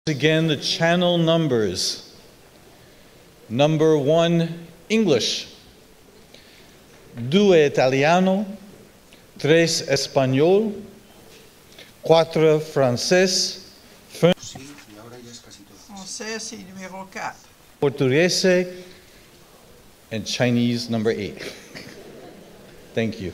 Again, the channel numbers. Number 1, English. 2, Italiano. 3, Español. 4, Francés. 5, Français, c'est numéro 4. Portuguese. And Chinese, number 8. Thank you.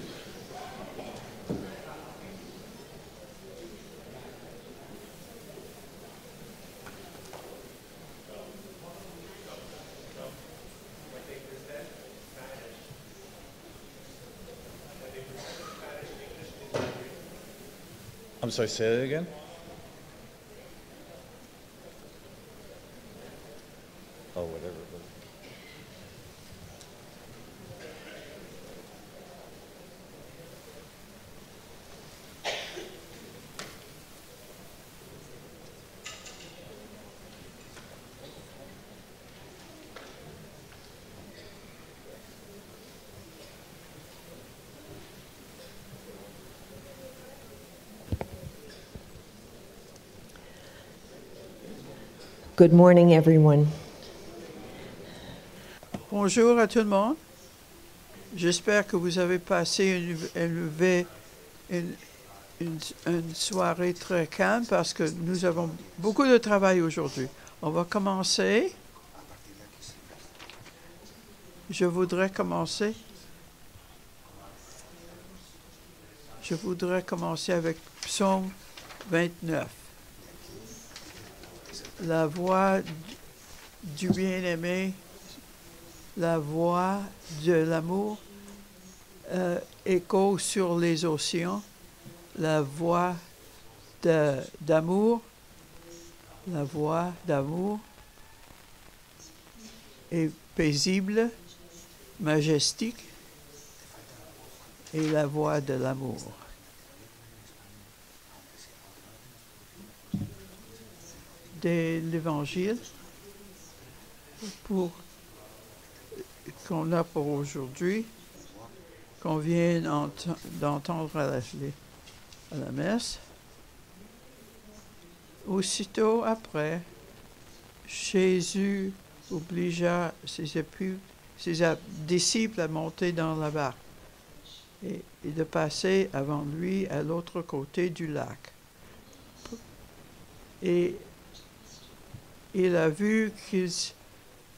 I'm sorry, say that again? Oh, whatever. Good morning, everyone. Bonjour à tout le monde. J'espère que vous avez passé une soirée très calme parce que nous avons beaucoup de travail aujourd'hui. On va commencer. Je voudrais commencer avec Psaume 29. La voix du bien-aimé, la voix de l'amour écho sur les océans, la voix d'amour, est paisible, majestique, et la voix de l'amour. De l'Évangile qu'on a pour aujourd'hui, qu'on vient d'entendre à la messe. Aussitôt après, Jésus obligea ses disciples à monter dans la barque et de passer avant lui à l'autre côté du lac. Et il a vu qu'ils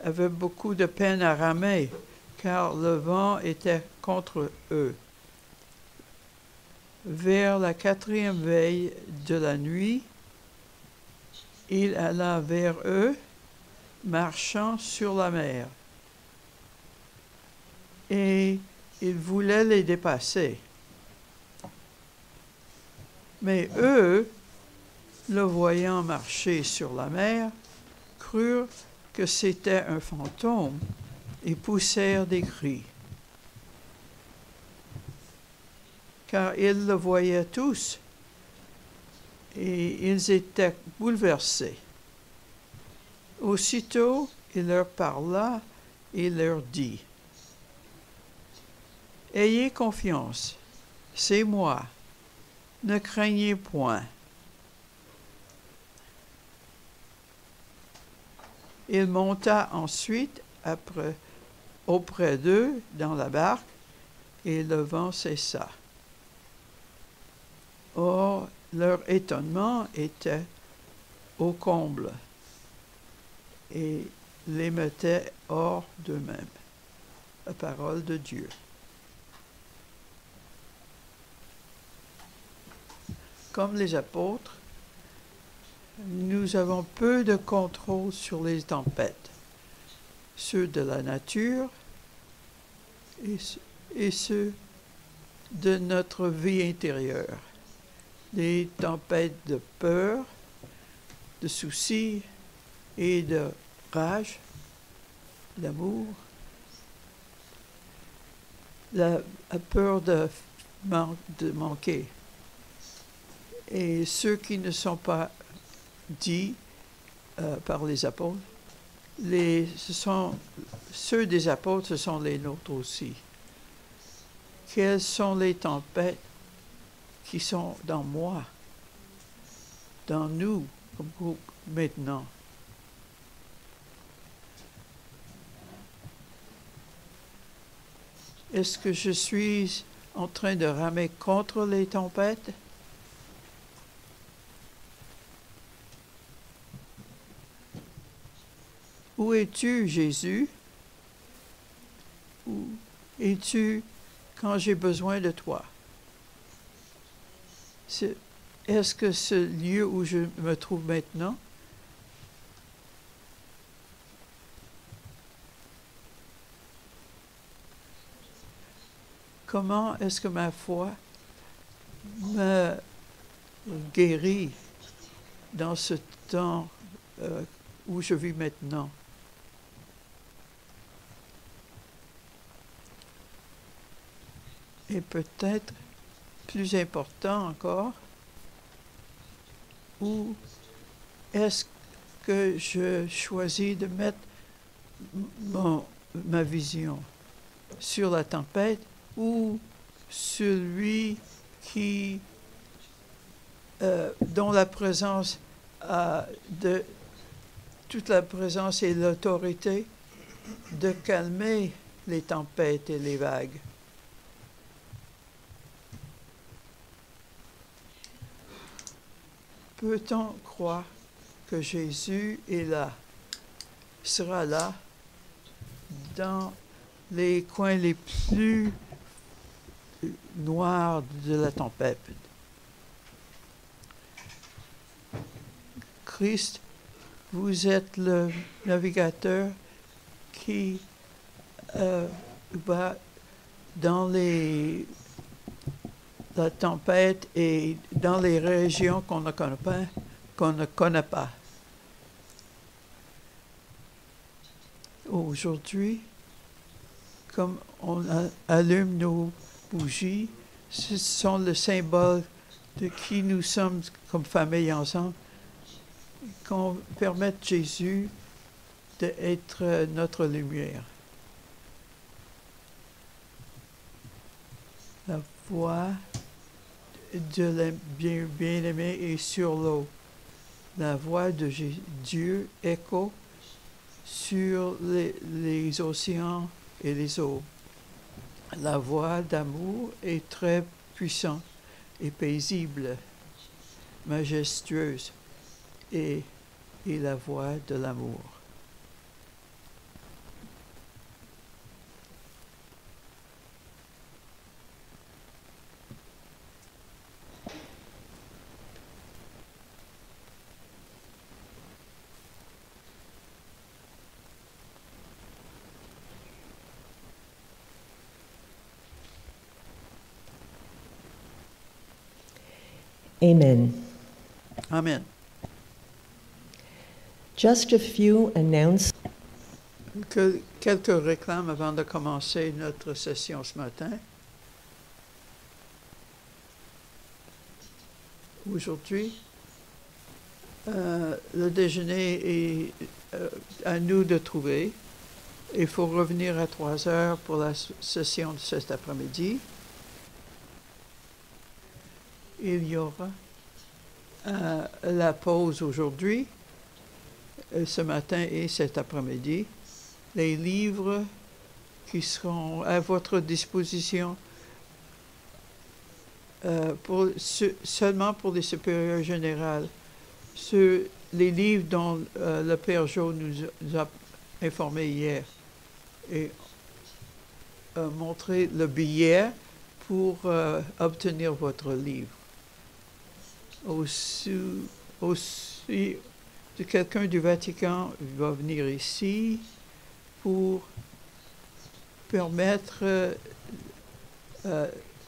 avaient beaucoup de peine à ramer, car le vent était contre eux. Vers la 4e veille de la nuit, il alla vers eux, marchant sur la mer. Et il voulait les dépasser. Mais eux, le voyant marcher sur la mer, crurent que c'était un fantôme et poussèrent des cris. Car ils le voyaient tous et ils étaient bouleversés. Aussitôt, il leur parla et leur dit: « Ayez confiance, c'est moi, ne craignez point. » Il monta ensuite auprès d'eux dans la barque, et le vent cessa. Or, leur étonnement était au comble et les mettait hors d'eux-mêmes. La parole de Dieu. Comme les apôtres, nous avons peu de contrôle sur les tempêtes, ceux de la nature et ceux de notre vie intérieure. Des tempêtes de peur, de soucis et de rage, d'amour, la peur de manquer. Et ceux qui ne sont pas dits par les apôtres, ceux des apôtres, ce sont les nôtres aussi. Quelles sont les tempêtes qui sont dans moi, dans nous, comme groupe maintenant. Est-ce que je suis en train de ramer contre les tempêtes? Où es-tu, Jésus? Où es-tu quand j'ai besoin de toi? Est-ce que ce lieu où je me trouve maintenant, comment est-ce que ma foi me guérit dans ce temps où je vis maintenant? Et peut-être plus important encore, où est-ce que je choisis de mettre ma vision? Sur la tempête ou celui qui, dont la présence de toute la présence et l'autorité de calmer les tempêtes et les vagues? Peut-on croire que Jésus est là, sera là, dans les coins les plus noirs de la tempête? Christ, vous êtes le navigateur qui va dans la tempête et dans les régions qu'on ne connaît pas. Aujourd'hui, comme on allume nos bougies, ce sont le symbole de qui nous sommes comme famille ensemble, qu'on permette Jésus d'être notre lumière. La voix de bien-aimé est sur l'eau. La voix de Dieu écho sur les océans et les eaux. La voix d'amour est très puissante et paisible, majestueuse, et la voix de l'amour. Amen. Amen. Just a few announcements. Quelques réclames avant de commencer notre session ce matin. Aujourd'hui, le déjeuner est à nous de trouver. Il faut revenir à 3 heures pour la session de cet après-midi. Il y aura la pause aujourd'hui, ce matin et cet après-midi. Les livres qui seront à votre disposition seulement pour les supérieurs généraux. Les livres dont le Père Jo nous a informé hier et montré le billet pour obtenir votre livre. Aussi, quelqu'un du Vatican va venir ici pour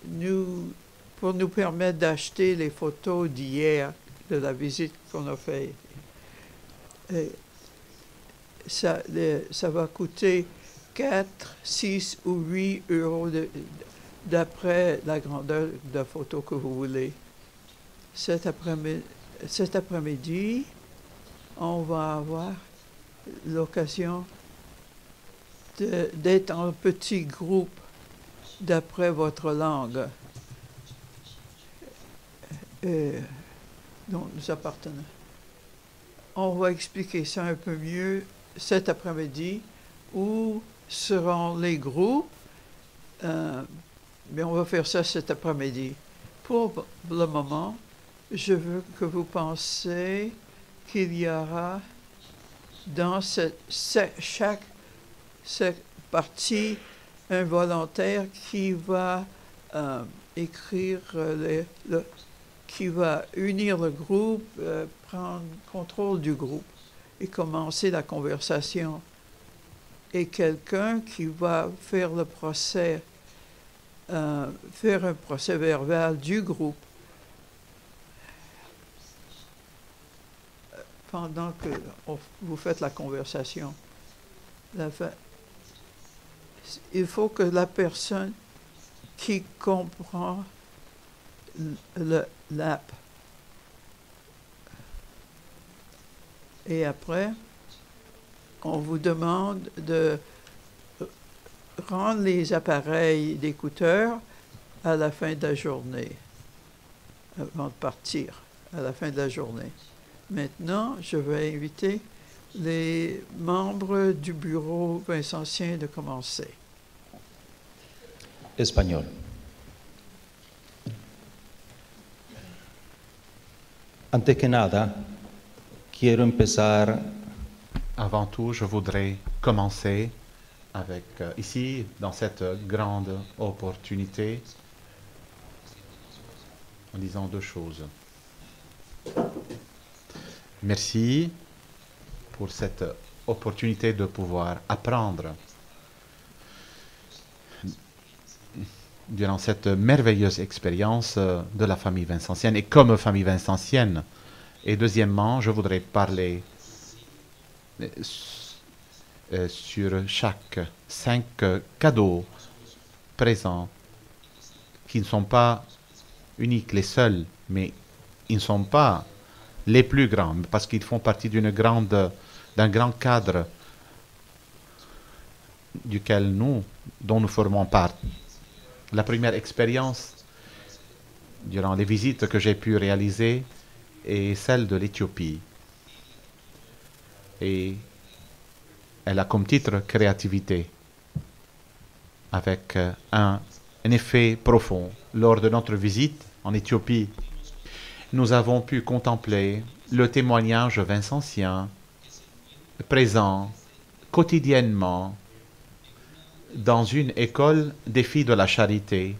nous permettre d'acheter les photos d'hier, de la visite qu'on a faite. Ça va coûter 4, 6 ou 8 euros d'après la grandeur de la photo que vous voulez. Cet après-midi, on va avoir l'occasion d'être en petit groupe d'après votre langue dont nous appartenons. On va expliquer ça un peu mieux cet après-midi, où seront les groupes. Mais on va faire ça cet après-midi. Pour le moment, je veux que vous pensiez qu'il y aura dans chaque partie un volontaire qui va écrire, qui va unir le groupe, prendre contrôle du groupe et commencer la conversation. Et quelqu'un qui va faire le procès, faire un procès verbal du groupe pendant que vous faites la conversation. Il faut que la personne qui comprend l'app. Et après, on vous demande de rendre les appareils d'écouteurs à la fin de la journée, avant de partir, à la fin de la journée. Maintenant, je vais inviter les membres du bureau vincentien de commencer. Español. Antes que nada, quiero empezar. Avant tout, je voudrais commencer avec, ici, dans cette grande opportunité, en disant deux choses. Merci pour cette opportunité de pouvoir apprendre durant cette merveilleuse expérience de la famille vincentienne et comme famille vincentienne. Et deuxièmement, je voudrais parler sur chaque 5 cadeaux présents qui ne sont pas uniques, les seuls, mais ils ne sont pas les plus grands parce qu'ils font partie d'un grand cadre dont nous formons part. La première expérience durant les visites que j'ai pu réaliser est celle de l'Éthiopie. Et elle a comme titre créativité, avec un effet profond. Lors de notre visite en Éthiopie, nous avons pu contempler le témoignage vincentien présent quotidiennement dans une école des filles de la charité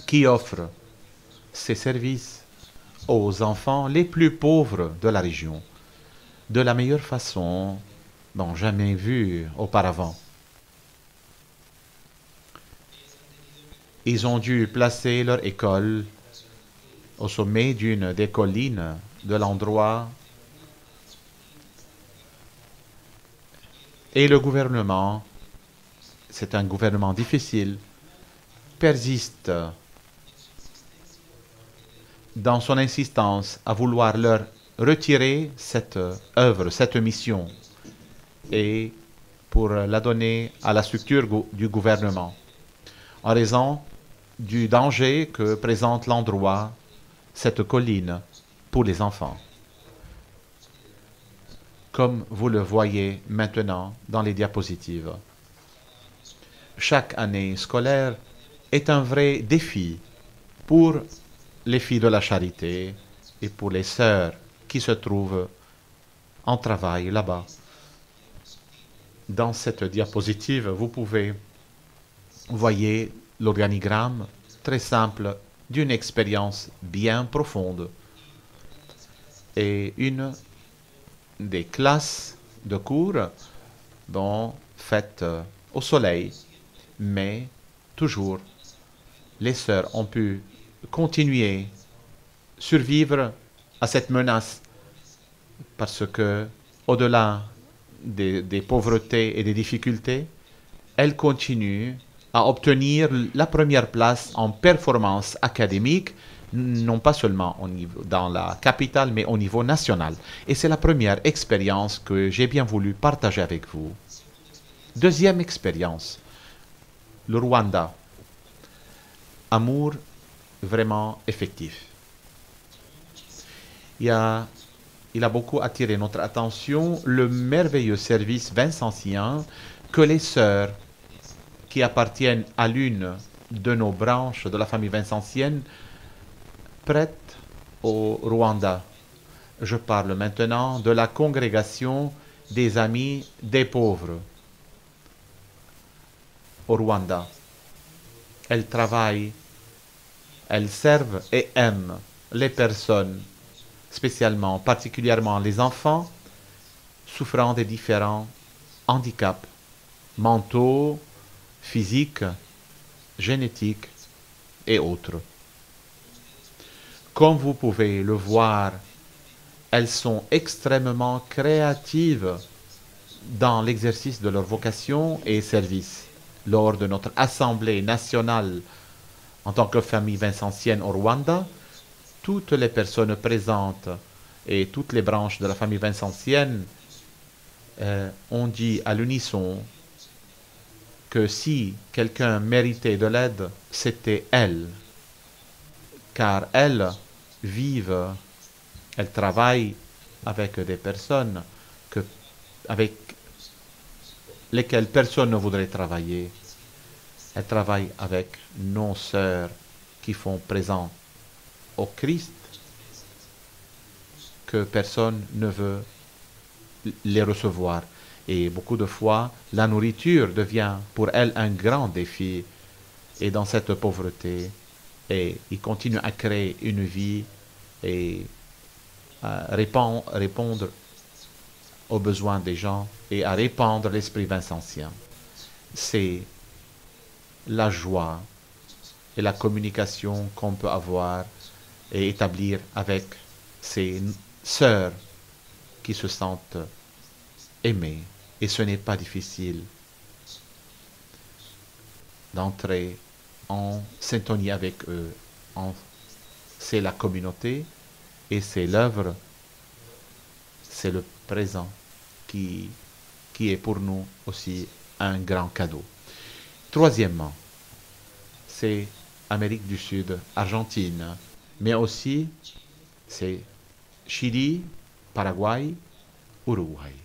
qui offre ses services aux enfants les plus pauvres de la région de la meilleure façon dont jamais vue auparavant. Ils ont dû placer leur école au sommet d'une des collines de l'endroit et le gouvernement, c'est un gouvernement difficile, persiste dans son insistance à vouloir leur retirer cette œuvre, cette mission, et pour la donner à la structure du gouvernement, en raison du danger que présente l'endroit, cette colline, pour les enfants. Comme vous le voyez maintenant dans les diapositives. Chaque année scolaire est un vrai défi pour les filles de la charité et pour les sœurs qui se trouvent en travail là-bas. Dans cette diapositive, vous pouvez voir l'organigramme très simple d'une expérience bien profonde et une des classes de cours faites au soleil, mais toujours les sœurs ont pu continuer, survivre à cette menace parce que, au-delà des pauvretés et des difficultés, elles continuent à obtenir la première place en performance académique, non pas seulement dans la capitale, mais au niveau national. Et c'est la première expérience que j'ai bien voulu partager avec vous. Deuxième expérience, le Rwanda. Amour vraiment effectif. Il y a il a beaucoup attiré notre attention le merveilleux service vincentien que les sœurs qui appartiennent à l'une de nos branches de la famille vincentienne prêtent au Rwanda. Je parle maintenant de la congrégation des Amis des pauvres au Rwanda. Elles travaillent, elles servent et aiment les personnes, spécialement, particulièrement les enfants, souffrant des différents handicaps mentaux, physiques, génétiques et autres. Comme vous pouvez le voir, elles sont extrêmement créatives dans l'exercice de leur vocation et service. Lors de notre assemblée nationale en tant que famille vincentienne au Rwanda, toutes les personnes présentes et toutes les branches de la famille vincentienne ont dit à l'unisson que si quelqu'un méritait de l'aide, c'était elles, car elles vivent, elles travaillent avec des personnes avec lesquelles personne ne voudrait travailler. Elles travaillent avec nos sœurs qui font présent au Christ, que personne ne veut les recevoir. Et beaucoup de fois, la nourriture devient pour elles un grand défi. Et dans cette pauvreté, et ils continuent à créer une vie et à répondre aux besoins des gens et à répandre l'esprit vincentien. C'est la joie et la communication qu'on peut avoir et établir avec ces sœurs qui se sentent aimées. Et ce n'est pas difficile d'entrer en syntonie avec eux. C'est la communauté et c'est l'œuvre, c'est le présent qui est pour nous aussi un grand cadeau. Troisièmement, c'est Amérique du Sud, Argentine, mais aussi c'est Chili, Paraguay, Uruguay.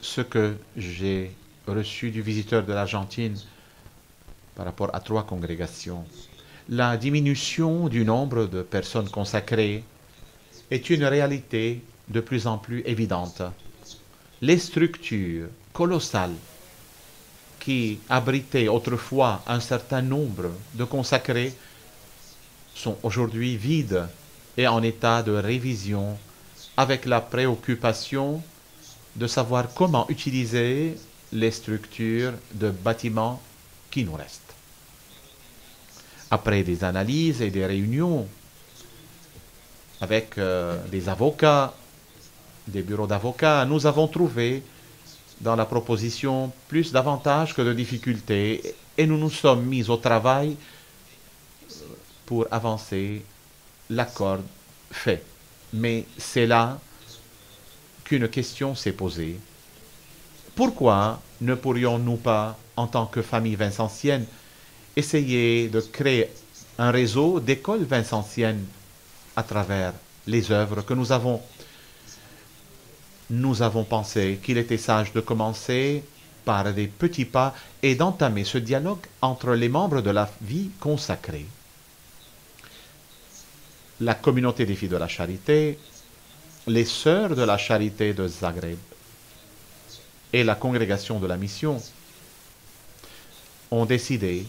Ce que j'ai reçu du visiteur de l'Argentine par rapport à 3 congrégations, la diminution du nombre de personnes consacrées est une réalité de plus en plus évidente. Les structures colossales qui abritaient autrefois un certain nombre de consacrés sont aujourd'hui vides et en état de révision, avec la préoccupation de savoir comment utiliser les structures de bâtiments qui nous restent. Après des analyses et des réunions avec des avocats, des bureaux d'avocats, nous avons trouvé dans la proposition plus d'avantages que de difficultés et nous nous sommes mis au travail pour avancer l'accord fait. Mais c'est là qu'une question s'est posée. Pourquoi ne pourrions-nous pas, en tant que famille vincentienne, essayer de créer un réseau d'écoles vincentiennes à travers les œuvres que nous avons? Nous avons pensé qu'il était sage de commencer par des petits pas et d'entamer ce dialogue entre les membres de la vie consacrée. La communauté des filles de la charité, les sœurs de la charité de Zagreb et la congrégation de la mission ont décidé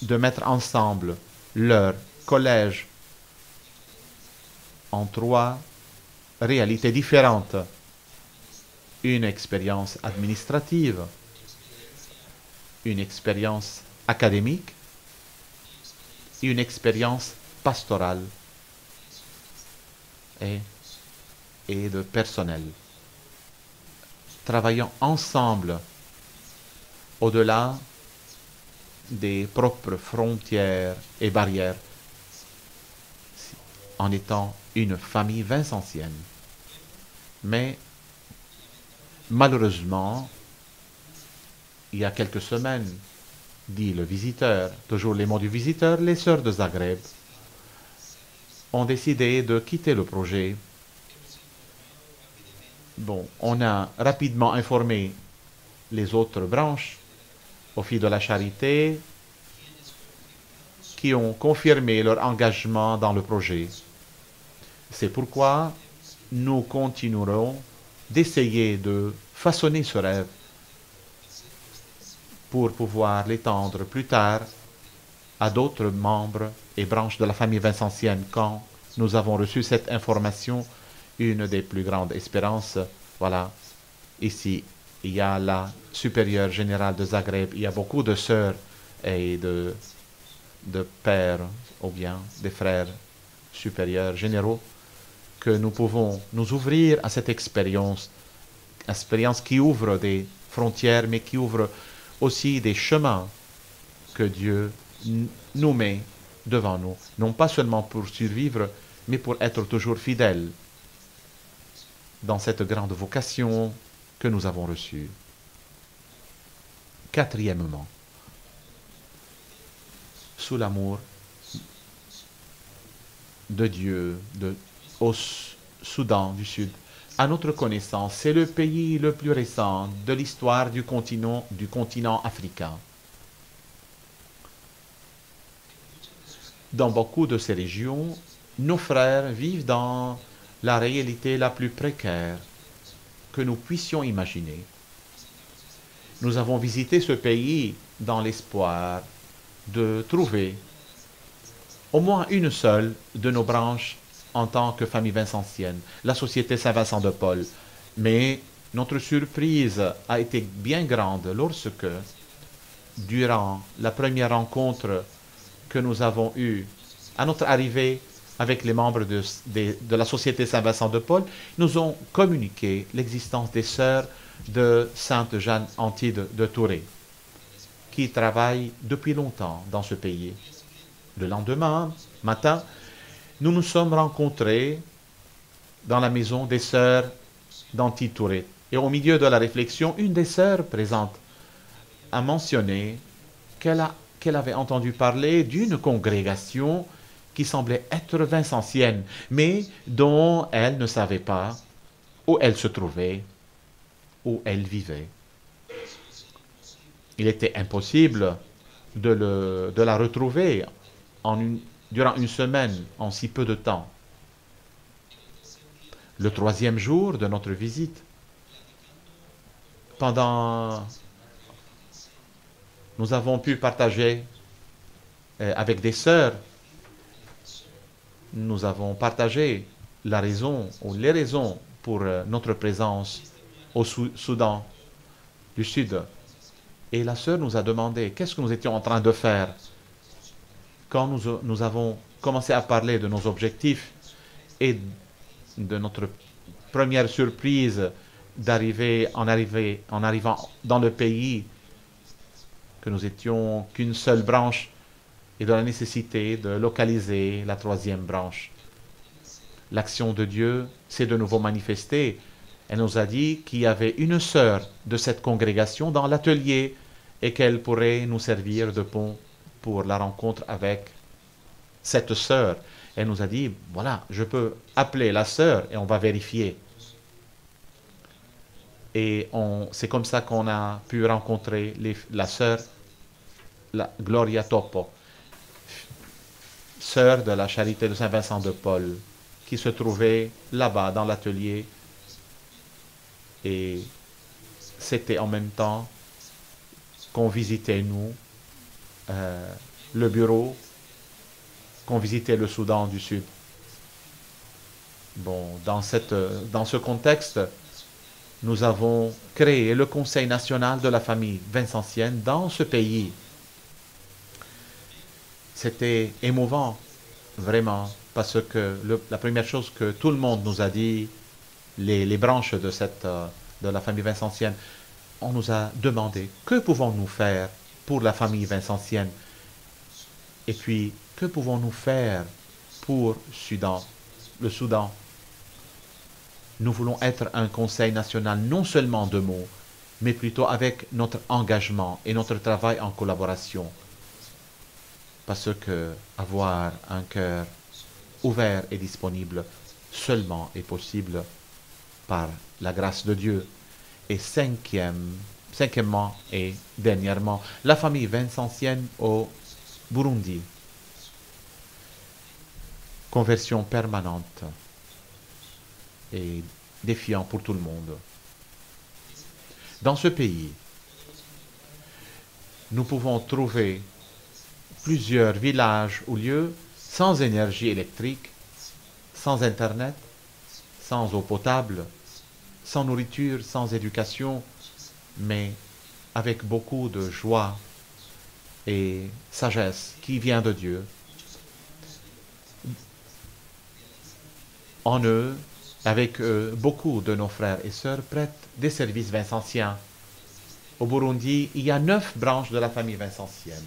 de mettre ensemble leur collège en 3 réalités différentes. Une expérience administrative, une expérience académique et une expérience pastorale et de personnel. Travaillant ensemble au-delà des propres frontières et barrières, en étant une famille vincentienne. Mais malheureusement, il y a quelques semaines, dit le visiteur, toujours les mots du visiteur, les sœurs de Zagreb ont décidé de quitter le projet. Bon, on a rapidement informé les autres branches aux filles de la charité qui ont confirmé leur engagement dans le projet. C'est pourquoi nous continuerons d'essayer de façonner ce rêve pour pouvoir l'étendre plus tard à d'autres membres et branches de la famille vincentienne. Quand nous avons reçu cette information, une des plus grandes espérances, voilà, ici, il y a la supérieure générale de Zagreb, il y a beaucoup de sœurs et de pères, ou bien des frères supérieurs généraux, que nous pouvons nous ouvrir à cette expérience qui ouvre des frontières, mais qui ouvre aussi des chemins que Dieu nous met devant nous, non pas seulement pour survivre, mais pour être toujours fidèles dans cette grande vocation que nous avons reçue. Quatrièmement, sous l'amour de Dieu au Soudan du Sud, à notre connaissance, c'est le pays le plus récent de l'histoire du continent africain. Dans beaucoup de ces régions, nos frères vivent dans la réalité la plus précaire que nous puissions imaginer. Nous avons visité ce pays dans l'espoir de trouver au moins une seule de nos branches en tant que famille vincentienne, la Société Saint-Vincent de Paul. Mais notre surprise a été bien grande lorsque, durant la première rencontre que nous avons eue à notre arrivée avec les membres de la Société Saint-Vincent de Paul, nous ont communiqué l'existence des sœurs de Sainte Jeanne Antide de Touré, qui travaillent depuis longtemps dans ce pays. Le lendemain matin, nous nous sommes rencontrés dans la maison des sœurs d'Antide Touré. Et au milieu de la réflexion, une des sœurs présentes a mentionné qu'elle avait entendu parler d'une congrégation qui semblait être vincentienne, mais dont elle ne savait pas où elle se trouvait, où elle vivait. Il était impossible de la retrouver durant une semaine, en si peu de temps. Le troisième jour de notre visite, nous avons pu partager avec des sœurs, nous avons partagé la raison ou les raisons pour notre présence au Soudan du Sud. Et la sœur nous a demandé qu'est-ce que nous étions en train de faire. Quand nous avons commencé à parler de nos objectifs et de notre première surprise en arrivant dans le pays, que nous étions qu'une seule branche, et de la nécessité de localiser la troisième branche. L'action de Dieu s'est de nouveau manifestée. Elle nous a dit qu'il y avait une sœur de cette congrégation dans l'atelier et qu'elle pourrait nous servir de pont pour la rencontre avec cette sœur. Elle nous a dit, voilà, je peux appeler la sœur et on va vérifier. Et c'est comme ça qu'on a pu rencontrer la sœur, la Gloria Topo, sœur de la Charité de Saint-Vincent de Paul, qui se trouvait là-bas dans l'atelier. Et c'était en même temps qu'on visitait, nous, le bureau, qu'on visitait le Soudan du Sud. Bon, dans ce contexte, nous avons créé le Conseil national de la famille vincentienne dans ce pays. C'était émouvant, vraiment, parce que la première chose que tout le monde nous a dit, les branches de la famille vincentienne, on nous a demandé que pouvons-nous faire pour la famille vincentienne, et puis que pouvons-nous faire pour le Soudan. Nous voulons être un conseil national non seulement de mots, mais plutôt avec notre engagement et notre travail en collaboration. Parce que avoir un cœur ouvert et disponible seulement est possible par la grâce de Dieu. Et cinquièmement et dernièrement, la famille vincentienne au Burundi. Conversion permanente et défiant pour tout le monde. Dans ce pays, nous pouvons trouver plusieurs villages ou lieux sans énergie électrique, sans Internet, sans eau potable, sans nourriture, sans éducation, mais avec beaucoup de joie et sagesse qui vient de Dieu. En eux, avec eux, beaucoup de nos frères et sœurs prêtent des services vincentiens. Au Burundi, il y a 9 branches de la famille vincentienne.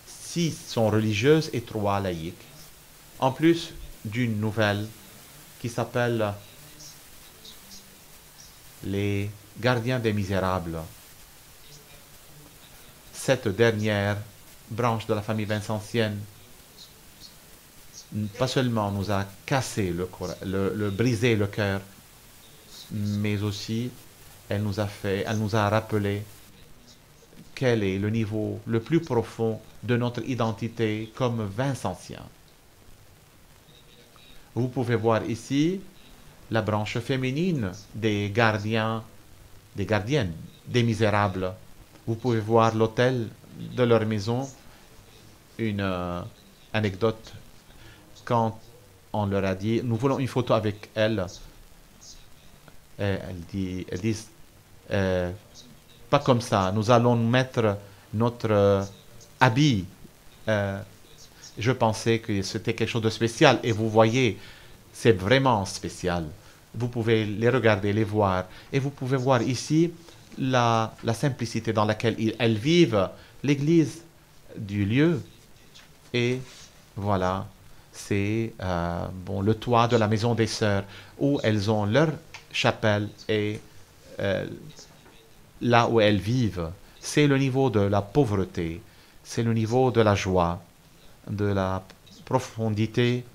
6 sont religieuses et 3 laïques, en plus d'une nouvelle qui s'appelle les gardiens des misérables. Cette dernière branche de la famille vincentienne, pas seulement nous a cassé brisé le cœur, mais aussi elle nous a rappelé quel est le niveau le plus profond de notre identité comme vincentiens. Vous pouvez voir ici la branche féminine des gardiennes, des misérables. Vous pouvez voir l'hôtel de leur maison. Une anecdote, quand on leur a dit, nous voulons une photo avec elle, elles disent, pas comme ça, nous allons mettre notre habit. Je pensais que c'était quelque chose de spécial, et vous voyez, c'est vraiment spécial. Vous pouvez les regarder, les voir, et vous pouvez voir ici la simplicité dans laquelle elles vivent, l'église du lieu, et voilà, c'est le toit de la maison des sœurs, où elles ont leur chapelle, et là où elles vivent, c'est le niveau de la pauvreté, c'est le niveau de la joie, de la profondité.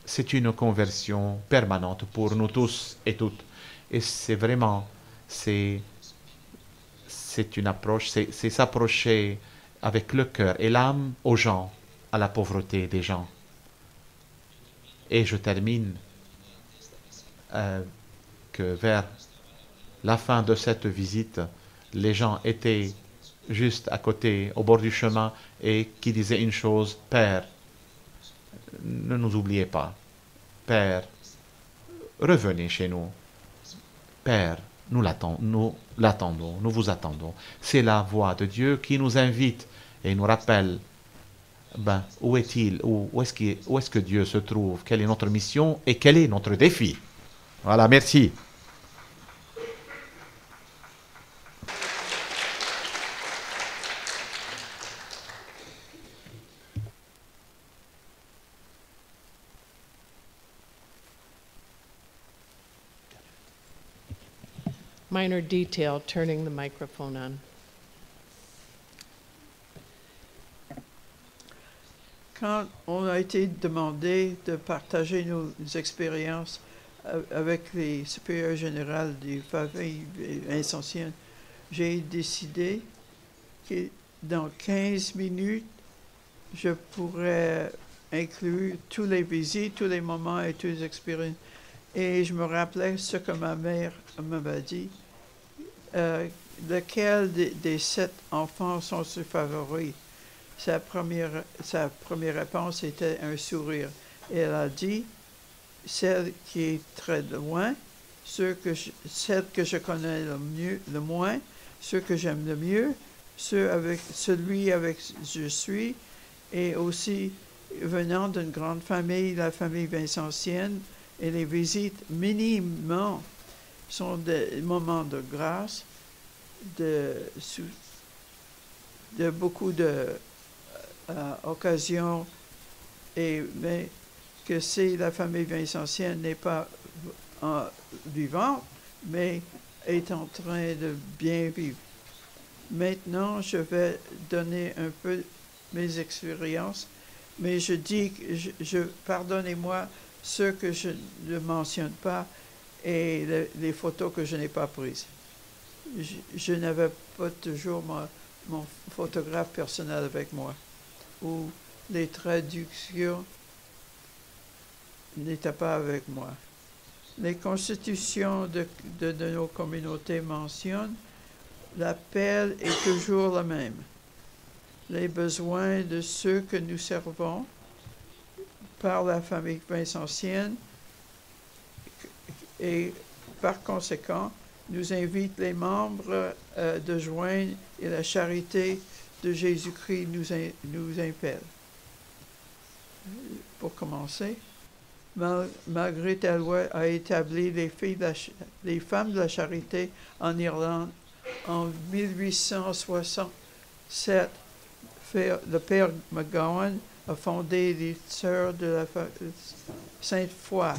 C'est une conversion permanente pour nous tous et toutes. Et c'est vraiment, c'est une approche, c'est s'approcher avec le cœur et l'âme aux gens, à la pauvreté des gens. Et je termine que vers la fin de cette visite, les gens étaient juste à côté, au bord du chemin, et qui disaient une chose: Père, ne nous oubliez pas. Père, revenez chez nous. Père, nous l'attendons, nous vous attendons. C'est la voix de Dieu qui nous invite et nous rappelle, où est-il, où est-ce que Dieu se trouve, quelle est notre mission et quel est notre défi. Voilà, merci. Minor detail, turning the microphone on. Quand on a été demandé de partager nos expériences avec les supérieurs généraux des familles vincentiennes, j'ai décidé que dans 15 minutes, je pourrais inclure tous les visites, tous les moments et toutes les expériences. Et je me rappelais ce que ma mère m'avait dit. Lequel des 7 enfants sont ses favoris? Sa première réponse était un sourire. Et elle a dit, celle qui est très loin, celle que je connais le moins, ceux que j'aime le mieux, celui avec je suis, et aussi venant d'une grande famille, la famille vincentienne, et les visites minimum sont des moments de grâce, de beaucoup d'occasions, mais que si la famille vincentienne n'est pas vivante, mais est en train de bien vivre. Maintenant, je vais donner un peu mes expériences, mais je dis que pardonnez-moi ceux que je ne mentionne pas et les photos que je n'ai pas prises. Je n'avais pas toujours mon photographe personnel avec moi, ou les traductions n'étaient pas avec moi. Les constitutions de nos communautés mentionnent l'appel est toujours le même. Les besoins de ceux que nous servons par la famille vincentienne et par conséquent, nous invite les membres de joindre et la charité de Jésus-Christ nous impelle. Pour commencer, Margaret Alloy a établi les femmes de la charité en Irlande en 1867. Le père McGowan a fondé les Sœurs de la Sainte Foi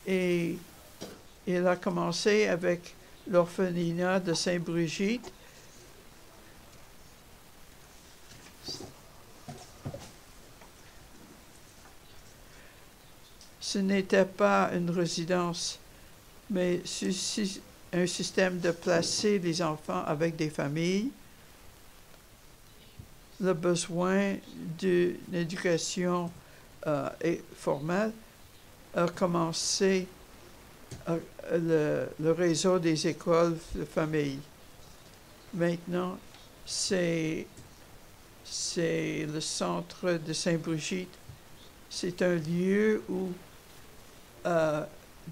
et il a commencé avec l'orphelinat de Sainte-Brigitte. Ce n'était pas une résidence, mais un système de placer les enfants avec des familles. Le besoin d'une éducation formelle a commencé le réseau des écoles de famille. Maintenant, c'est le centre de Sainte-Brigitte. C'est un lieu où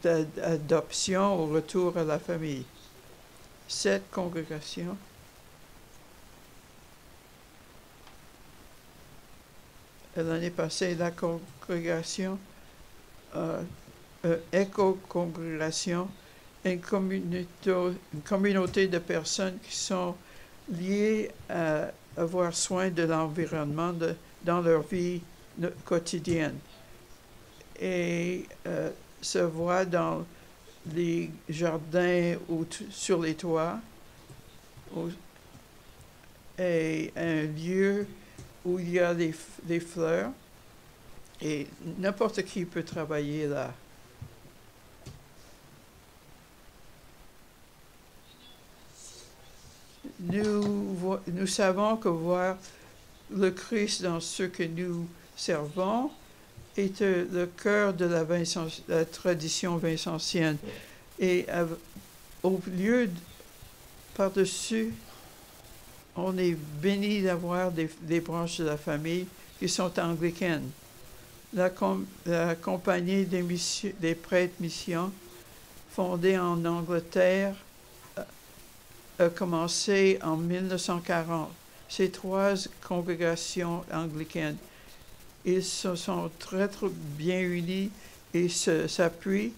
d'adoption au retour à la famille. Cette congrégation l'année passée, la congrégation, éco-congrégation, une communauté de personnes qui sont liées à avoir soin de l'environnement dans leur vie quotidienne et se voient dans les jardins ou sur les toits et un lieu où il y a des fleurs et n'importe qui peut travailler là. Nous savons que voir le Christ dans ce que nous servons est le cœur de la tradition vincentienne. Et au lieu, par-dessus, on est béni d'avoir des branches de la famille qui sont anglicaines. La compagnie des prêtres missions, fondée en Angleterre, a commencé en 1940. Ces 3 congrégations anglicaines, ils se sont très bien unis et s'appuient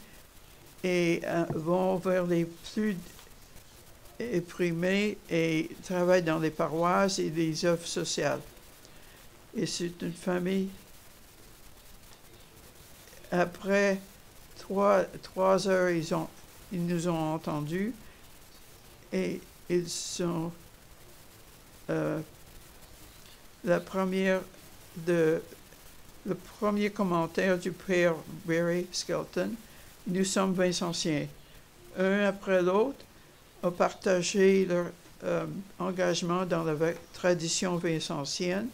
et vont vers les plus éprimés et travaillent dans les paroisses et les œuvres sociales. Et c'est une famille. Après 3 heures, ils nous ont entendus et ils sont le premier commentaire du père Barry Skelton. Nous sommes vincentiens. Un après l'autre ont partagé leur engagement dans la tradition vincentienne,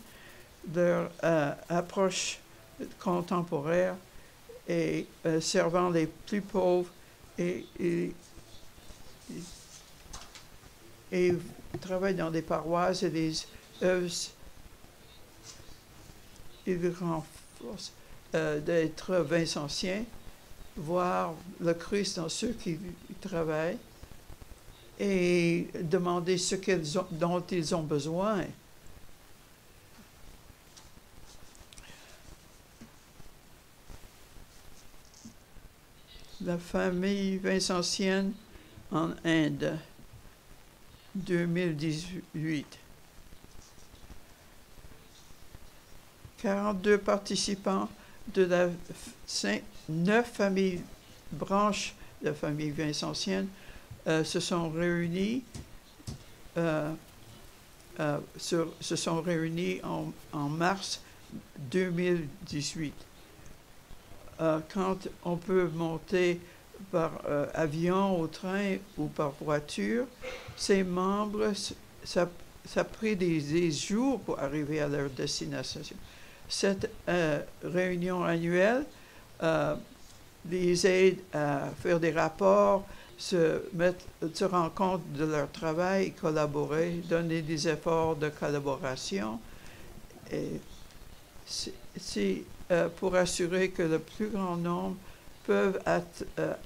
leur approche contemporaine et servant les plus pauvres et travaillent dans des paroisses et des œuvres. Ils renforcent d'être vincentiens, voir le Christ dans ceux qui travaillent et demander dont ils ont besoin. La famille vincentienne en Inde, 2018. 42 participants de 9 familles branches de la famille vincentienne se sont réunis en mars 2018. Quand on peut monter par avion, au train ou par voiture, ces membres, ça a pris des jours pour arriver à leur destination. Cette réunion annuelle les aide à faire des rapports, se rendre compte de leur travail, collaborer, donner des efforts de collaboration. Et c'est pour assurer que le plus grand nombre peuvent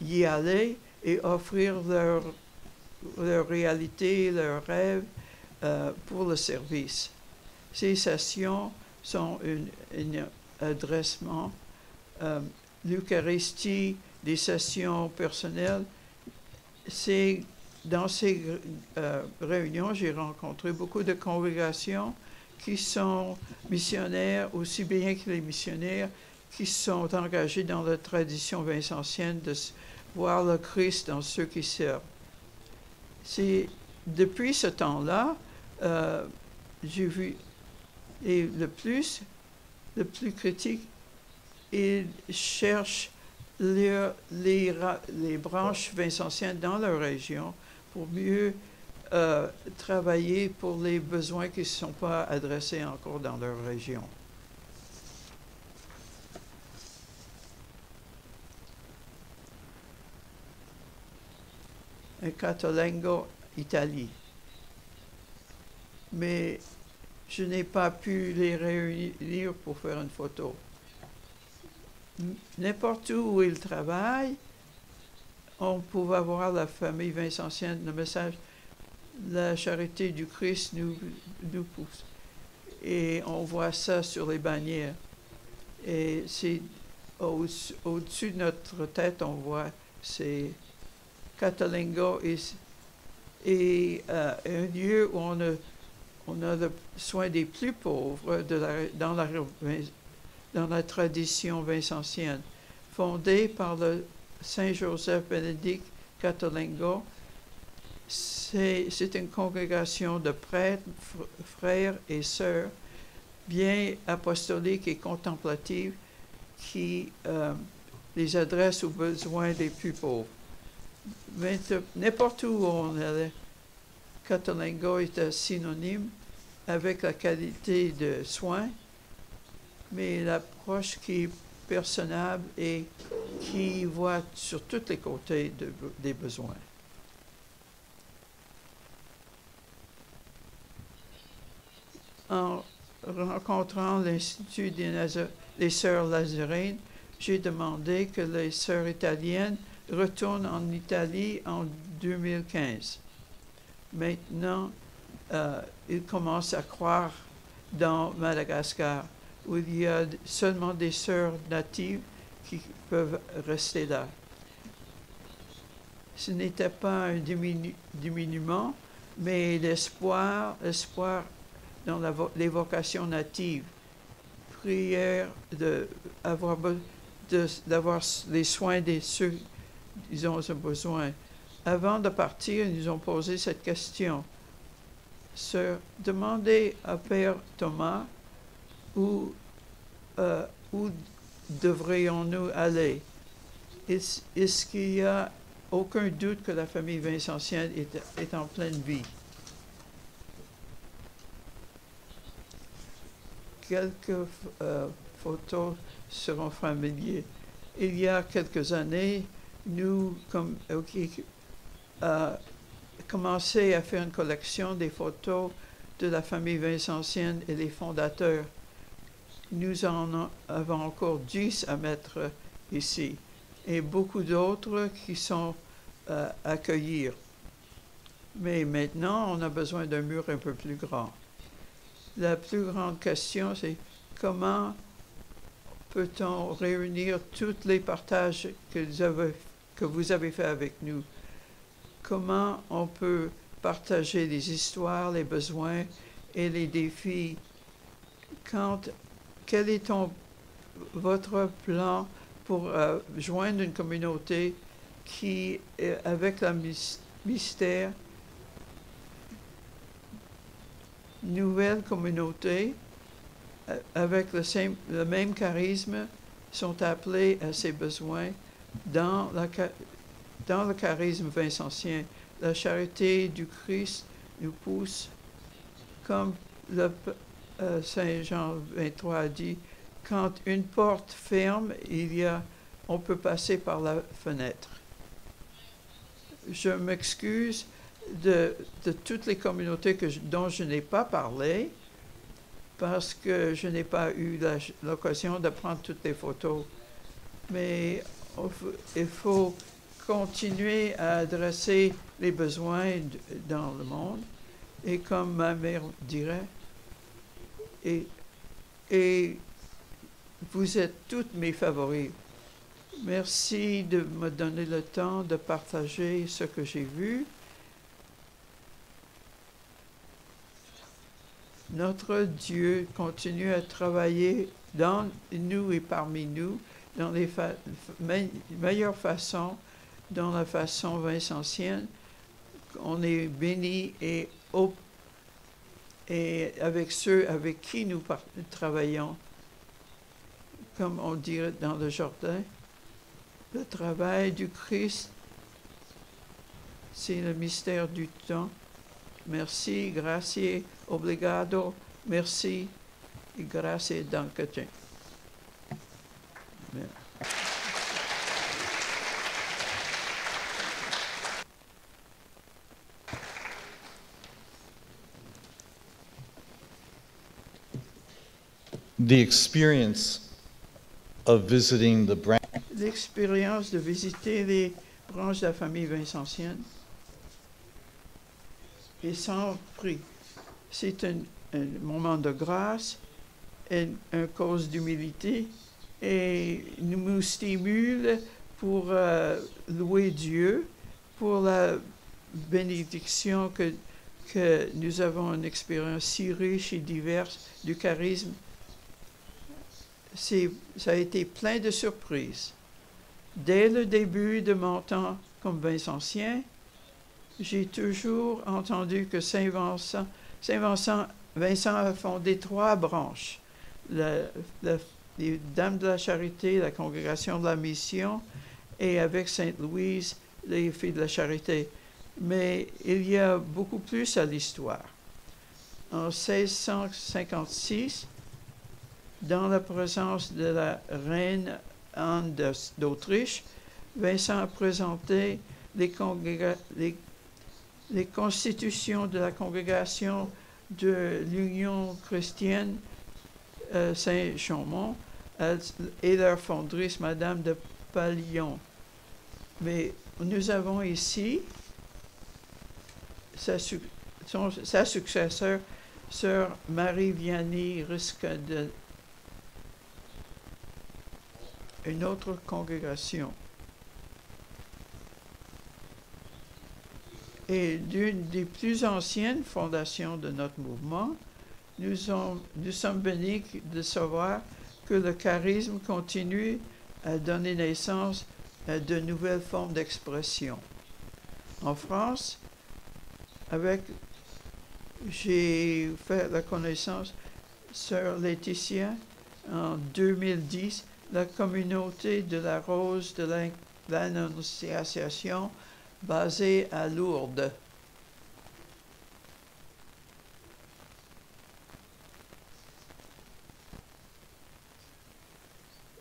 y aller et offrir leur réalité, leurs rêves pour le service. Ces sessions sont un adressement, l'Eucharistie, des sessions personnelles. Dans ces réunions, j'ai rencontré beaucoup de congrégations qui sont missionnaires, aussi bien que les missionnaires qui sont engagés dans la tradition vincentienne de voir le Christ dans ceux qui servent. Depuis ce temps-là, j'ai vu, et le plus critique, ils cherchent les branches vincentiennes dans leur région pour mieux travailler pour les besoins qui ne sont pas adressés encore dans leur région. Catolengo, Italie. Mais je n'ai pas pu les réunir pour faire une photo. N'importe où ils travaillent, on pouvait voir la famille vincentienne, le message, la charité du Christ nous pousse. Et on voit ça sur les bannières. Et c'est au-dessus de notre tête, on voit ces Catolengo et un lieu où on a le soin des plus pauvres dans la tradition vincentienne, fondée par le Saint Joseph Bénédicte Catolengo. C'est une congrégation de prêtres, frères et sœurs, bien apostoliques et contemplatives, qui les adresse aux besoins des plus pauvres. N'importe où on allait, Catolengo était synonyme avec la qualité de soins, mais l'approche qui est personnable et qui voit sur tous les côtés des besoins. En rencontrant l'Institut des Sœurs Lazaréennes, j'ai demandé que les sœurs italiennes retournent en Italie en 2015. Maintenant, ils commencent à croire dans Madagascar, où il y a seulement des sœurs natives qui peuvent rester là. Ce n'était pas un diminuement, mais l'espoir dans les vocations natives, prière d'avoir les soins de ceux qui ont besoin. Avant de partir, ils nous ont posé cette question. Sœur, demandez à Père Thomas où devrions-nous aller? Est-ce qu'il n'y a aucun doute que la famille vincentienne est en pleine vie? Quelques photos seront familières. Il y a quelques années, nous commencé à faire une collection des photos de la famille vincentienne et les fondateurs. Nous en avons encore 10 à mettre ici et beaucoup d'autres qui sont à accueillir. Mais maintenant, on a besoin d'un mur un peu plus grand. La plus grande question, c'est comment peut-on réunir tous les partages que vous avez fait avec nous? Comment on peut partager les histoires, les besoins et les défis? Quel est votre plan pour joindre une communauté qui, avec mystère, nouvelle communauté avec le même charisme sont appelés à ses besoins dans le charisme vincentien. La charité du Christ nous pousse, comme le Saint Jean 23 a dit, quand une porte ferme, on peut passer par la fenêtre. Je m'excuse de toutes les communautés dont je n'ai pas parlé, parce que je n'ai pas eu l'occasion de prendre toutes les photos. Mais il faut continuer à adresser les besoins dans le monde. Et comme ma mère dirait, et vous êtes toutes mes favoris. Merci de me donner le temps de partager ce que j'ai vu. Notre Dieu continue à travailler dans nous et parmi nous dans les meilleures façons, dans la façon vincentienne. On est béni et avec ceux avec qui nous travaillons, comme on dirait dans le jardin, le travail du Christ, c'est le mystère du temps. Merci, grazie, obrigado, merci, et grazie, dankeschön. Amen. The experience of visiting the branch L'expérience de visiter les branches de la famille vincentienne est sans prix. C'est un moment de grâce, une cause d'humilité et nous stimule pour louer Dieu pour la bénédiction que nous avons une expérience si riche et diverse du charisme. Ça a été plein de surprises. Dès le début de mon temps comme vincentien, j'ai toujours entendu que Vincent a fondé 3 branches. Les Dames de la Charité, la Congrégation de la Mission, et avec Sainte-Louise, les Filles de la Charité. Mais il y a beaucoup plus à l'histoire. En 1656, dans la présence de la reine Anne d'Autriche, Vincent a présenté les constitutions de la congrégation de l'Union chrétienne Saint-Chamond et leur fondatrice, Madame de Pallion. Mais nous avons ici sa successeur, Sœur Marie Vianney Risque de une autre congrégation. Et d'une des plus anciennes fondations de notre mouvement, nous sommes bénis de savoir que le charisme continue à donner naissance à de nouvelles formes d'expression. En France, j'ai fait la connaissance Sœur Laetitia en 2010, la communauté de la Rose de l'Annonciation basée à Lourdes.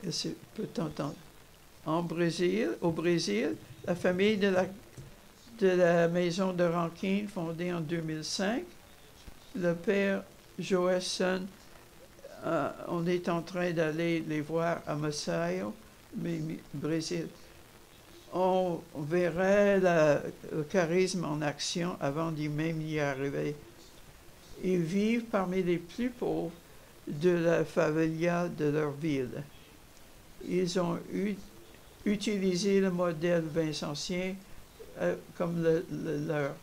Et c'est peut-être au Brésil, la famille de la maison de Rankin, fondée en 2005, le père Joesson, on est en train d'aller les voir à Maceió, Brésil. On verrait le charisme en action avant d'y même y arriver. Ils vivent parmi les plus pauvres de la favela de leur ville. Ils ont utilisé le modèle vincentien comme le leur.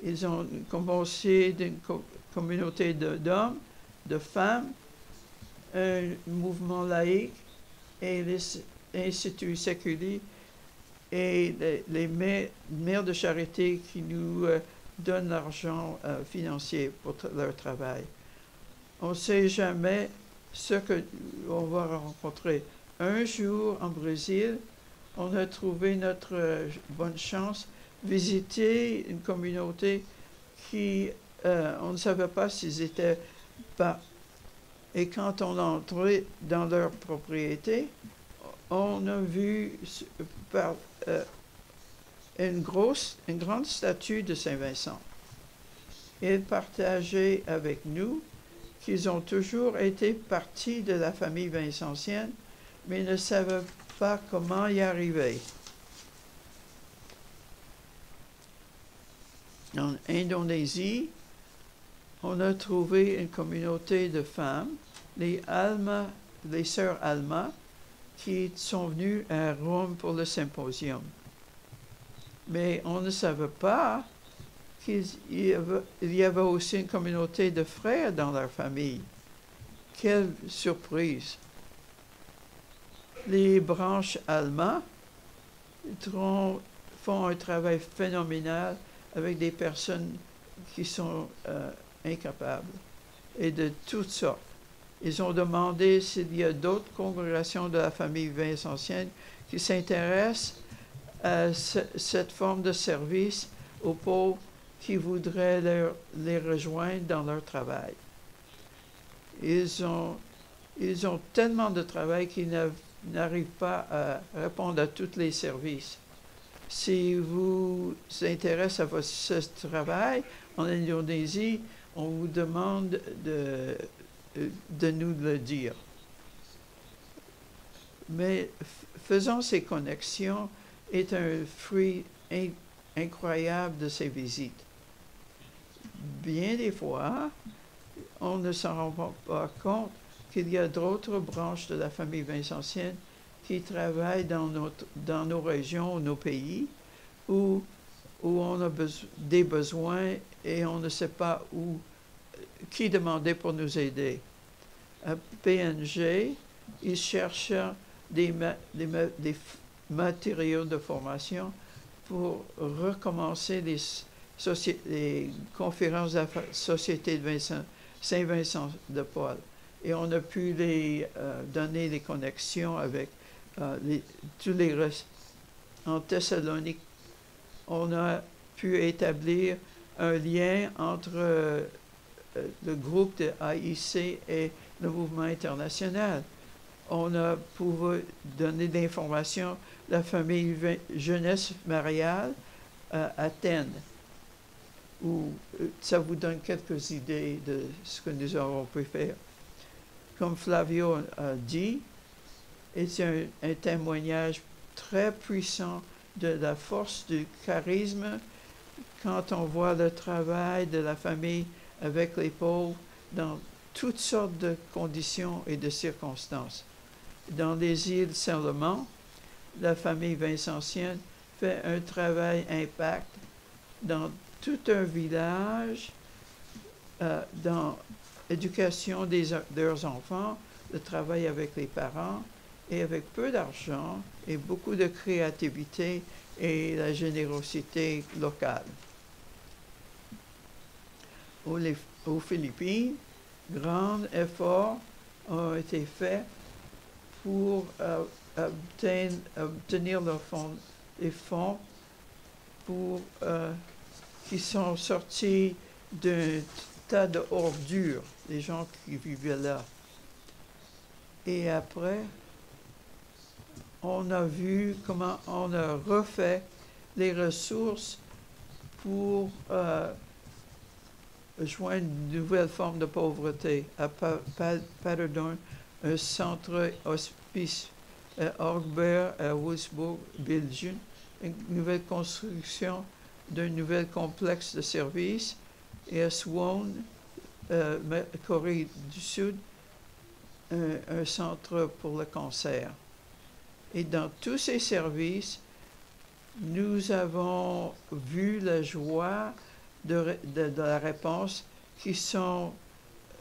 Ils ont commencé d'une communauté d'hommes, de femmes, un mouvement laïque et les instituts séculiers et les mères de charité qui nous donnent l'argent financier pour leur travail. On ne sait jamais ce qu'on va rencontrer. Un jour, en Brésil, on a trouvé notre bonne chance, visiter une communauté qui, on ne savait pas s'ils étaient pas. Et quand on est entré dans leur propriété, on a vu une grande statue de Saint-Vincent. Ils partageaient avec nous qu'ils ont toujours été partie de la famille vincentienne, mais ne savaient pas comment y arriver. En Indonésie, on a trouvé une communauté de femmes, les sœurs Alma, qui sont venues à Rome pour le symposium. Mais on ne savait pas qu'il y avait aussi une communauté de frères dans leur famille. Quelle surprise! Les branches Alma font un travail phénoménal avec des personnes qui sont incapables et de toutes sortes. Ils ont demandé s'il y a d'autres congrégations de la famille vincentienne qui s'intéressent à cette forme de service aux pauvres qui voudraient les rejoindre dans leur travail. Ils ont tellement de travail qu'ils n'arrivent pas à répondre à tous les services. Si vous vous intéressez à ce travail en Indonésie, on vous demande de nous le dire. Mais faisons ces connexions est un fruit incroyable de ces visites. Bien des fois, on ne s'en rend pas compte qu'il y a d'autres branches de la famille vincentienne qui travaillent dans nos régions, nos pays, où on a des besoins et on ne sait pas qui demander pour nous aider. À PNG, ils cherchent des matériaux de formation pour recommencer les conférences de la Société de Saint-Vincent de Paul. Et on a pu les donner les connexions avec tous les restes. En Thessalonique, on a pu établir un lien entre le groupe de AIC et le mouvement international. On a pu donner de l'information à la famille Jeunesse Mariale à Athènes, où ça vous donne quelques idées de ce que nous avons pu faire. Comme Flavio a dit, c'est un témoignage très puissant de la force du charisme quand on voit le travail de la famille avec les pauvres dans toutes sortes de conditions et de circonstances. Dans les îles Saint-Laurent, la famille vincentienne fait un travail impact dans tout un village, dans l'éducation de leurs enfants, le travail avec les parents, et avec peu d'argent et beaucoup de créativité et la générosité locale. Aux Philippines, grands efforts ont été faits pour obtenir les fonds qui sont sortis d'un tas de ordures, les gens qui vivaient là. Et après, on a vu comment on a refait les ressources pour joindre une nouvelle forme de pauvreté. À Paderborn, un centre hospice à Orgbert, à Wolfsburg, Belgique, une nouvelle construction d'un nouvel complexe de services, et à Swan, Corée du Sud, un centre pour le cancer. Et dans tous ces services, nous avons vu la joie de la réponse qui sont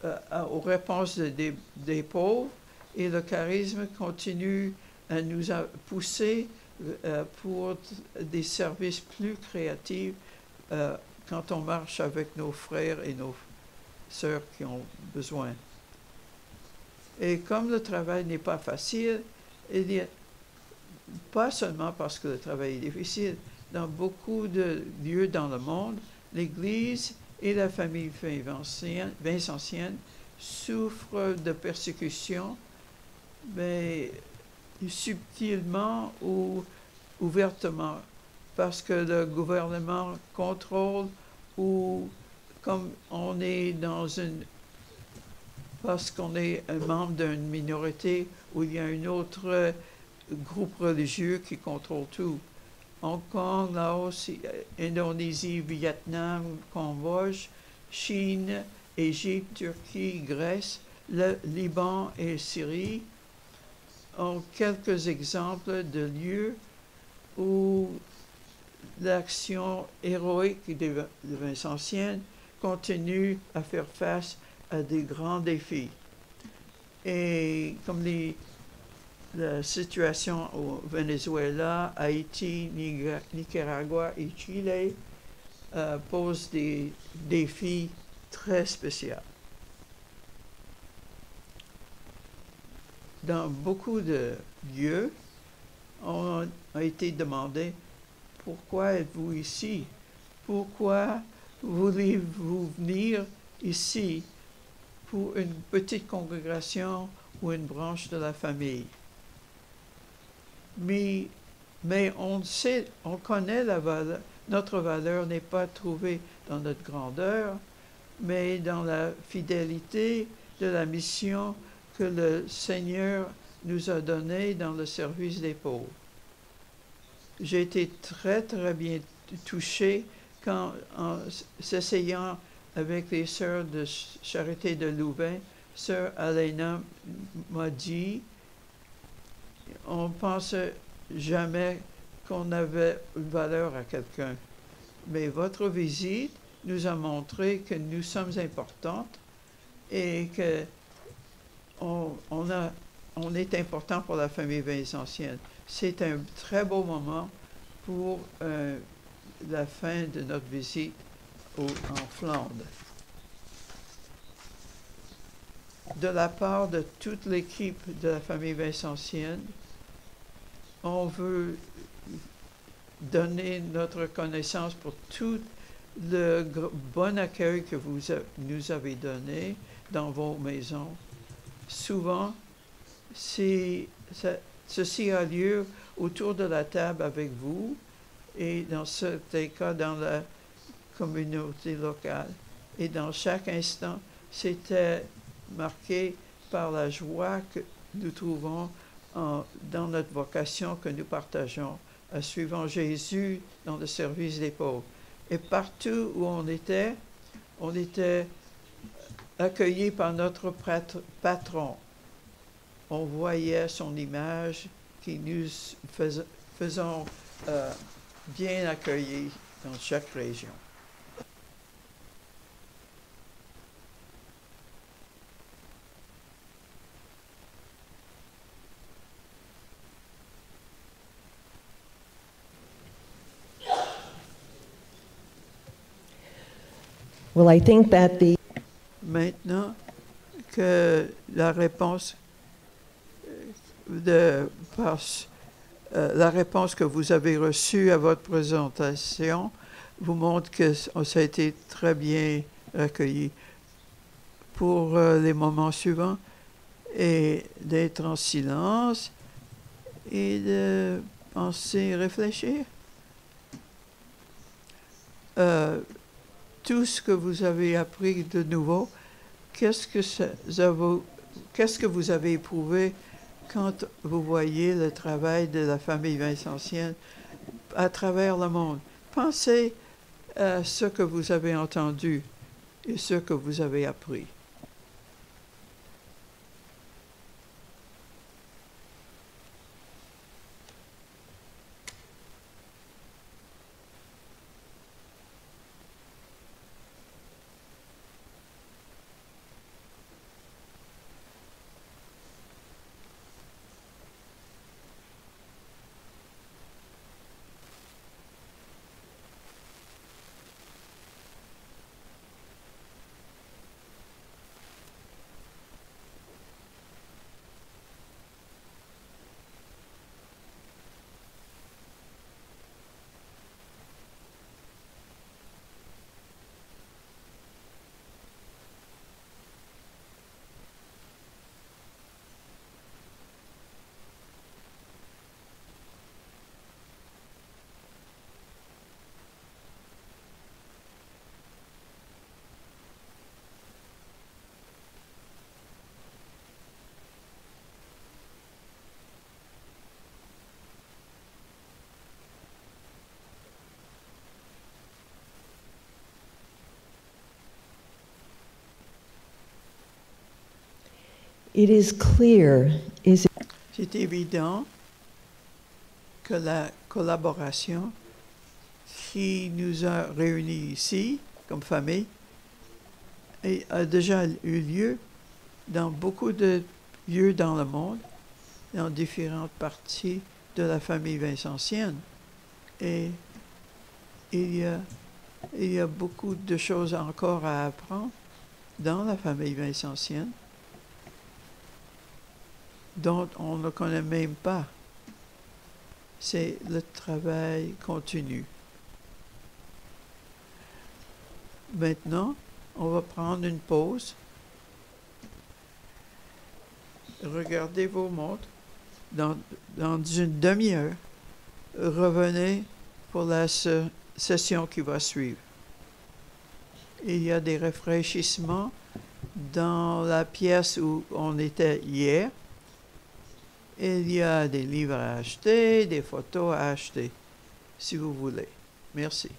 aux réponses des pauvres, et le charisme continue à nous pousser pour des services plus créatifs quand on marche avec nos frères et nos sœurs qui ont besoin. Et comme le travail n'est pas facile, il y a, pas seulement parce que le travail est difficile, dans beaucoup de lieux dans le monde, l'Église et la famille vincentienne souffrent de persécutions, mais subtilement ou ouvertement, parce que le gouvernement contrôle ou comme on est dans une... parce qu'on est un membre d'une minorité où il y a un autre groupe religieux qui contrôle tout. Hong Kong, Laos, Indonésie, Vietnam, Cambodge, Chine, Égypte, Turquie, Grèce, le Liban et Syrie ont quelques exemples de lieux où l'action héroïque des Vincentiennes continue à faire face à des grands défis. Et comme la situation au Venezuela, Haïti, Nicaragua et Chili pose des défis très spéciaux. Dans beaucoup de lieux, on a été demandé pourquoi êtes-vous ici? Pourquoi voulez-vous venir ici pour une petite congrégation ou une branche de la famille? Mais on sait, on connaît la valeur. Notre valeur n'est pas trouvée dans notre grandeur, mais dans la fidélité de la mission que le Seigneur nous a donnée dans le service des pauvres. J'ai été très, très bien touché quand, en s'essayant avec les sœurs de Charité de Louvain, sœur Alena m'a dit, on ne pense jamais qu'on avait une valeur à quelqu'un. Mais votre visite nous a montré que nous sommes importantes et que on est important pour la famille vincentienne. C'est un très beau moment pour la fin de notre visite en Flandre. De la part de toute l'équipe de la famille vincentienne, on veut donner notre reconnaissance pour tout le bon accueil que vous nous avez donné dans vos maisons. Souvent, ceci a lieu autour de la table avec vous et dans certains cas dans la communauté locale. Et dans chaque instant, c'était marqué par la joie que nous trouvons dans notre vocation que nous partageons, à suivant Jésus dans le service des pauvres. Et partout où on était accueillis par notre patron. On voyait son image qui nous faisons bien accueillis dans chaque région. Well, I think that Maintenant que la réponse la réponse que vous avez reçue à votre présentation vous montre que ça a été très bien accueilli. Pour les moments suivants, et d'être en silence et de penser, réfléchir. Tout ce que vous avez appris de nouveau, qu'est-ce que vous avez éprouvé quand vous voyez le travail de la famille vincentienne à travers le monde? Pensez à ce que vous avez entendu et ce que vous avez appris. It is clear, is C'est évident que la collaboration qui nous a réunis ici, comme famille, a déjà eu lieu dans beaucoup de lieux dans le monde, dans différentes parties de la famille vincentienne. Et il y a beaucoup de choses encore à apprendre dans la famille vincentienne dont on ne connaît même pas. C'est le travail continu. Maintenant, on va prendre une pause. Regardez vos montres. Dans une demi-heure, revenez pour la session qui va suivre. Il y a des rafraîchissements dans la pièce où on était hier. Il y a des livres à acheter, des photos à acheter, si vous voulez. Merci.